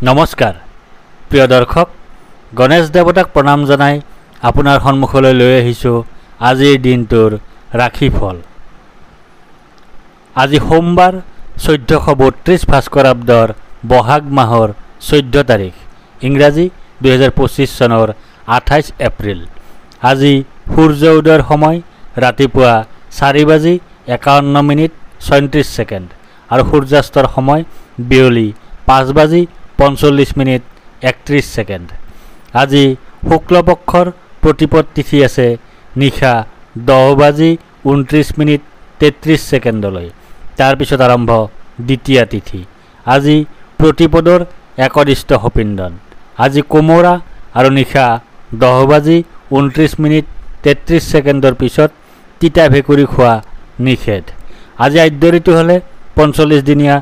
নমস্কাৰ প্ৰিয় দৰ্শক গণেশ দেৱতাক প্ৰণাম জনাই আপোনাৰ সন্মুখলৈ লৈ আহিছোঁ আজিৰ দিনটোৰ ৰাশিফল। আজি সোমবাৰ 1432 ভাস্কৰাব্দৰ বহাগ মাহৰ 14 তাৰিখ, ইংৰাজী 2025 চনৰ 28 এপ্ৰিল। আজি সূৰ্য উদয়ৰ সময় ৰাতিপুৱা 4:51 আৰু সূৰ্যাস্তৰ সময় বিয়লি 5:45 আজি শুক্লপক্ষৰ প্ৰতিপদ তিথি আছে নিশা 10:29 তাৰপিছত আৰম্ভ দ্বিতীয়া তিথি। আজি প্ৰতিপদৰ একদিষ্ট সপিন্দন। আজি কোমোৰা আৰু নিশা 10:29 পিছত তিতা ভেকুৰী খোৱা নিষেধ। আজি আদ্য ঋতু হ'লে 45 দিনীয়া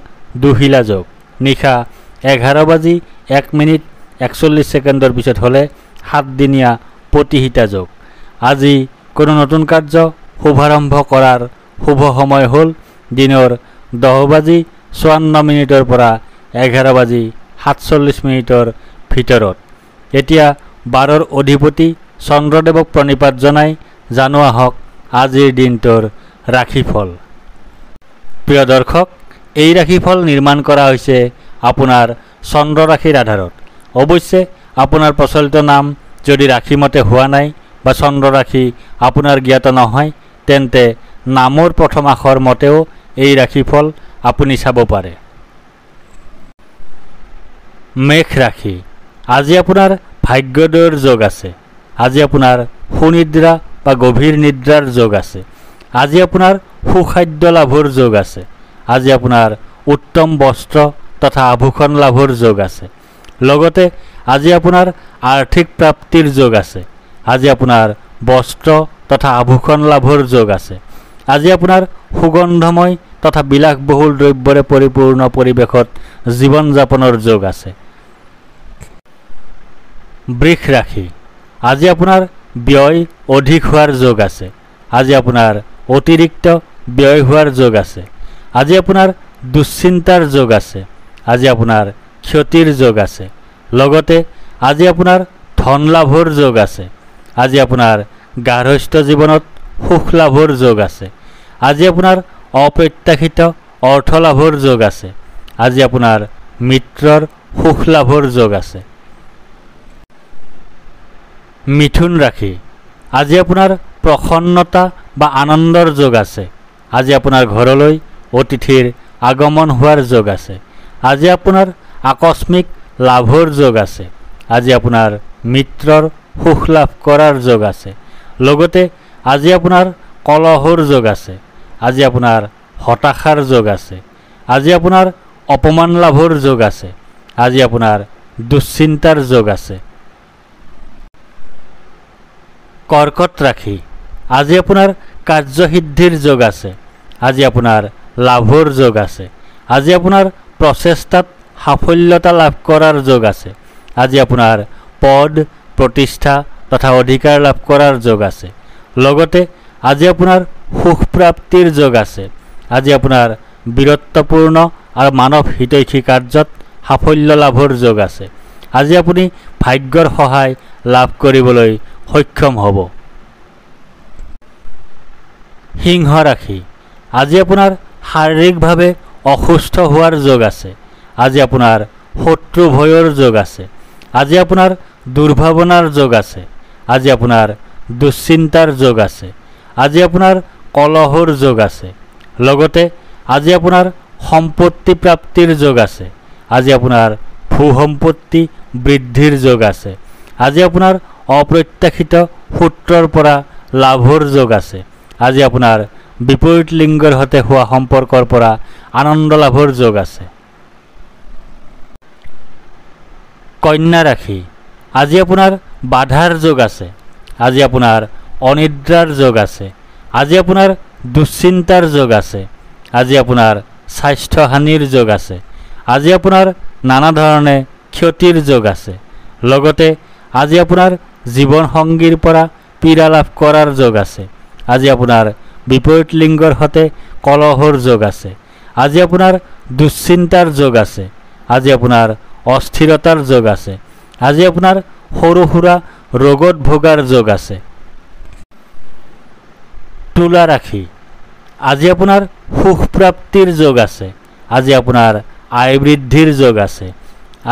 দুহিলা যোগ। নিশা 11:01 পিছত হ'লে 7 দিনীয়া প্ৰতিহিতা যোগ। আজি কোনো নতুন কাৰ্য শুভাৰম্ভ কৰাৰ শুভ সময় হ'ল দিনৰ 10:54 পৰা 11:47 ভিতৰত। এতিয়া 12ৰ অধিপতি চন্দ্ৰদেৱক প্ৰণিপাত জনাই জানো আহক আজিৰ দিনটোৰ ৰাশিফল। প্ৰিয় দৰ্শক, এই ৰাশিফল নিৰ্মাণ কৰা হৈছে আপোনাৰ চন্দ্ৰ ৰাশিৰ আধাৰত। অৱশ্যে আপোনাৰ প্ৰচলিত নাম যদি ৰাশিমতে হোৱা নাই বা চন্দ্ৰ ৰাশি আপোনাৰ জ্ঞাত নহয়, তেন্তে নামৰ প্ৰথম আখৰ মতেও এই ৰাশিফল আপুনি চাব পাৰে। মেঘ ৰাশি। আজি আপোনাৰ ভাগ্যোদয়ৰ যোগ আছে। আজি আপোনাৰ সুনিদ্ৰা বা গভীৰ নিদ্ৰাৰ যোগ আছে। আজি আপোনাৰ সুখাদ্য লাভৰ যোগ আছে। আজি আপোনাৰ উত্তম বস্ত্ৰ তথা আভূষণ লাভৰ যোগ আছে। লগতে আজি আপোনাৰ আৰ্থিক প্ৰাপ্তিৰ যোগ আছে। আজি আপোনাৰ বস্ত্ৰ তথা আভূষণ লাভৰ যোগ আছে। আজি আপোনাৰ সুগন্ধময় তথা বিলাসবহুল দ্ৰব্যৰে পৰিপূৰ্ণ পৰিৱেশত জীৱন যাপনৰ যোগ আছে। বৃষ ৰাশি। আজি আপোনাৰ ব্যয় অধিক হোৱাৰ যোগ আছে। আজি আপোনাৰ অতিৰিক্ত ব্যয় হোৱাৰ যোগ আছে। আজি আপোনাৰ দুশ্চিন্তাৰ যোগ আছে। আজি আপোনাৰ ক্ষতিৰ যোগ আছে। লগতে আজি আপোনাৰ ধন লাভৰ যোগ আছে। আজি আপোনাৰ গাৰ্হস্থ্য জীৱনত সুখ লাভৰ যোগ আছে। আজি আপোনাৰ অপ্ৰত্যাশিত অৰ্থ লাভৰ যোগ আছে। আজি আপোনাৰ মিত্ৰৰ সুখ লাভৰ যোগ আছে। মিথুন ৰাশি। আজি আপোনাৰ প্ৰসন্নতা বা আনন্দৰ যোগ আছে। আজি আপোনাৰ ঘৰলৈ অতিথিৰ আগমন হোৱাৰ যোগ আছে। আজি আপোনাৰ আকস্মিক লাভৰ যোগ আছে। আজি আপোনাৰ মিত্ৰৰ সুখ লাভ কৰাৰ যোগ আছে। লগতে আজি আপোনাৰ কলহৰ যোগ আছে। আজি আপোনাৰ হতাশাৰ যোগ আছে। আজি আপোনাৰ অপমান লাভৰ যোগ আছে। আজি আপোনাৰ দুশ্চিন্তাৰ যোগ আছে। কৰ্কট ৰাশি। আজি আপোনাৰ কাৰ্যসিদ্ধিৰ যোগ আছে। আজি আপোনাৰ লাভৰ যোগ আছে। আজি আপোনাৰ প্ৰচেষ্টাত সাফল্যতা লাভ কৰাৰ যোগ আছে। আজি আপোনাৰ পদ প্ৰতিষ্ঠা তথা অধিকাৰ লাভ কৰাৰ যোগ আছে। লগতে আজি আপোনাৰ সুখ প্ৰাপ্তিৰ যোগ আছে। আজি আপোনাৰ বীৰত্বপূৰ্ণ আৰু মানৱ হিতৈষী কাৰ্যত সাফল্য লাভৰ যোগ আছে। আজি আপুনি ভাগ্যৰ সহায় লাভ কৰিবলৈ সক্ষম হ'ব। সিংহ ৰাশি। আজি আপোনাৰ শাৰীৰিকভাৱে অসুস্থ হোৱাৰ যোগ আছে। আজি আপোনাৰ শত্ৰু ভয়ৰ যোগ আছে। আজি আপোনাৰ দুৰ্ভাৱনাৰ যোগ আছে। আজি আপোনাৰ দুশ্চিন্তাৰ যোগ আছে। আজি আপোনাৰ কলহৰ যোগ আছে। লগতে আজি আপোনাৰ সম্পত্তি প্ৰাপ্তিৰ যোগ আছে। আজি আপোনাৰ ভূ সম্পত্তি বৃদ্ধিৰ যোগ আছে। আজি আপোনাৰ অপ্ৰত্যাশিত সূত্ৰৰ পৰা লাভৰ যোগ আছে। আজি আপোনাৰ বিপৰীত লিংগৰ সৈতে হোৱা সম্পৰ্কৰ পৰা আনন্দ লাভৰ যোগ আছে। কন্যা ৰাশি। আজি আপোনাৰ বাধাৰ যোগ আছে। আজি আপোনাৰ অনিদ্ৰাৰ যোগ আছে। আজি আপোনাৰ দুশ্চিন্তাৰ যোগ আছে। আজি আপোনাৰ স্বাস্থ্যহানিৰ যোগ আছে। আজি আপোনাৰ নানা ধৰণে ক্ষতিৰ যোগ আছে। লগতে আজি আপোনাৰ জীৱনসংগীৰ পৰা পীড়া লাভ কৰাৰ যোগ আছে। আজি আপোনাৰ বিপৰীত লিংগৰ সৈতে কলহৰ যোগ আছে। আজি আপোনাৰ দুশ্চিন্তাৰ যোগ আছে। আজি আপোনাৰ অস্থিৰতাৰ যোগ আছে। আজি আপোনাৰ সৰু সুৰা ৰোগত ভোগাৰ যোগ আছে। তুলা ৰাশি, আজি আপোনাৰ সুখ প্ৰাপ্তিৰ যোগ আছে। আজি আপোনাৰ আয় বৃদ্ধিৰ যোগ আছে।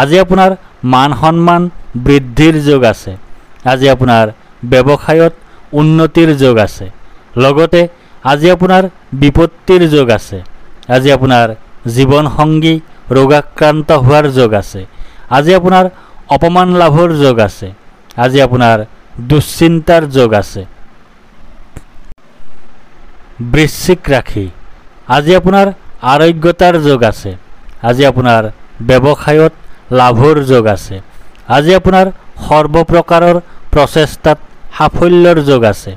আজি আপোনাৰ মান সন্মান বৃদ্ধিৰ যোগ আছে। আজি আপোনাৰ ব্যৱসায়ত উন্নতিৰ যোগ আছে। লগতে আজি আপোনাৰ বিপত্তিৰ যোগ আছে। আজি আপোনাৰ জীৱনসংগী ৰোগাক্ৰান্ত হোৱাৰ যোগ আছে। আজি আপোনাৰ অপমান লাভৰ যোগ আছে। আজি আপোনাৰ দুশ্চিন্তাৰ যোগ আছে। বৃশ্চিক ৰাশি, আজি আপোনাৰ আৰোগ্যতাৰ যোগ আছে। আজি আপোনাৰ ব্যৱসায়ত লাভৰ যোগ আছে। আজি আপোনাৰ সৰ্বপ্ৰকাৰৰ প্ৰচেষ্টাত সাফল্যৰ যোগ আছে।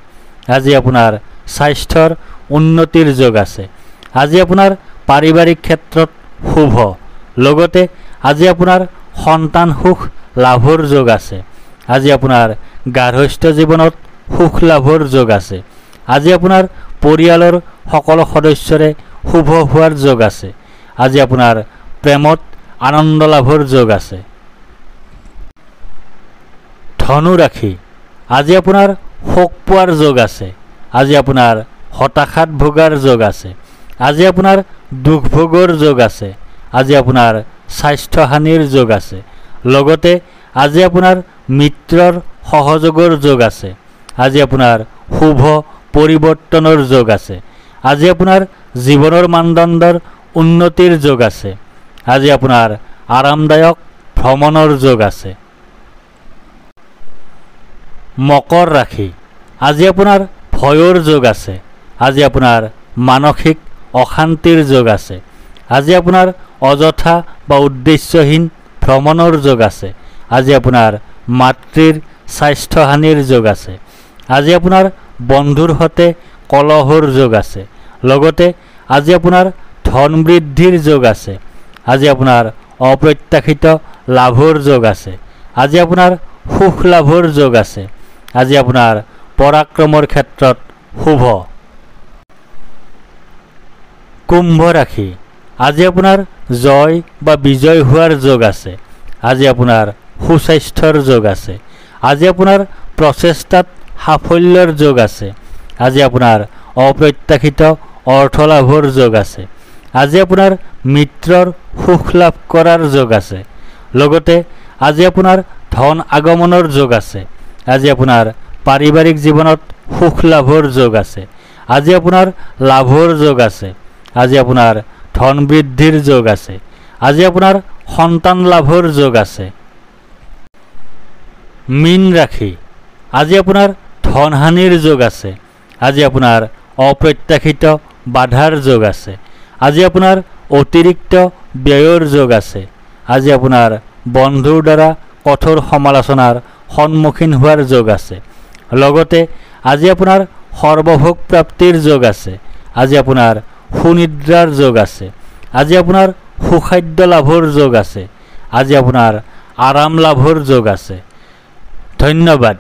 আজি আপোনাৰ স্বাস্থ্যৰ উন্নতিৰ যোগ আছে। আজি আপোনাৰ পাৰিবাৰিক ক্ষেত্ৰত শুভ। লগতে আজি আপোনাৰ সন্তান সুখ লাভৰ যোগ আছে। আজি আপোনাৰ গাৰ্হস্থ্য জীৱনত সুখ লাভৰ যোগ আছে। আজি আপোনাৰ পৰিয়ালৰ সকলো সদস্যৰে শুভ হোৱাৰ যোগ আছে। আজি আপোনাৰ প্ৰেমত আনন্দ লাভৰ যোগ আছে। ধনু ৰাশি, আজি আপোনাৰ শোক পোৱাৰ যোগ আছে। আজি আপোনাৰ হতাশাত ভোগাৰ যোগ আছে। আজি আপোনাৰ দুখ ভোগৰ যোগ আছে। আজি আপোনাৰ স্বাস্থ্যহানিৰ যোগ আছে। লগতে আজি আপোনাৰ মিত্ৰৰ সহযোগৰ যোগ আছে। আজি আপোনাৰ শুভ পৰিৱৰ্তনৰ যোগ আছে। আজি আপোনাৰ জীৱনৰ মানদণ্ডৰ উন্নতিৰ যোগ আছে। আজি আপোনাৰ আৰামদায়ক ভ্ৰমণৰ যোগ আছে। মকৰ ৰাশি, আজি আপোনাৰ ভয়ৰ যোগ আছে। আজি আপোনাৰ মানসিক অশান্তিৰ যোগ আছে। আজি আপোনাৰ অযথা বা উদ্দেশ্যহীন ভ্ৰমণৰ যোগ আছে। আজি আপোনাৰ মাতৃৰ স্বাস্থ্যহানিৰ যোগ আছে। আজি আপোনাৰ বন্ধুৰ সৈতে কলহৰ যোগ আছে। লগতে আজি আপোনাৰ ধন বৃদ্ধিৰ যোগ আছে। আজি আপোনাৰ অপ্ৰত্যাশিত লাভৰ যোগ আছে। আজি আপোনাৰ সুখ লাভৰ যোগ আছে। আজি আপোনাৰ পৰাক্ৰমৰ ক্ষেত্ৰত শুভ। কুম্ভ ৰাশি, আজি আপোনাৰ জয় বা বিজয় হোৱাৰ যোগ আছে। আজি আপোনাৰ সুস্বাস্থ্যৰ যোগ আছে। আজি আপোনাৰ প্ৰচেষ্টাত সাফল্যৰ যোগ আছে। আজি আপোনাৰ অপ্ৰত্যাশিত অৰ্থ লাভৰ যোগ আছে। আজি আপোনাৰ মিত্ৰৰ সুখ লাভ কৰাৰ যোগ আছে। লগতে আজি আপোনাৰ ধন আগমনৰ যোগ আছে। আজি আপোনাৰ পাৰিবাৰিক জীৱনত সুখ লাভৰ যোগ আছে। আজি আপোনাৰ লাভৰ যোগ আছে। আজি আপোনাৰ ধন বৃদ্ধিৰ যোগ আছে। আজি আপোনাৰ সন্তান লাভৰ যোগ আছে। মীন ৰাশি, আজি আপোনাৰ ধনহানিৰ যোগ আছে। আজি আপোনাৰ অপ্ৰত্যাশিত বাধাৰ যোগ আছে। আজি আপোনাৰ অতিৰিক্ত ব্যয়ৰ যোগ আছে। আজি আপোনাৰ বন্ধুৰ দ্বাৰা কঠোৰ সমালোচনাৰ সন্মুখীন হোৱাৰ যোগ আছে। লগতে আজি আপোনাৰ সৰ্বভোগ প্ৰাপ্তিৰ যোগ আছে। আজি আপোনাৰ সুনিদ্ৰাৰ যোগ আছে। আজি আপোনাৰ সুখাদ্য লাভৰ যোগ আছে। আজি আপোনাৰ আৰাম লাভৰ যোগ আছে। ধন্যবাদ।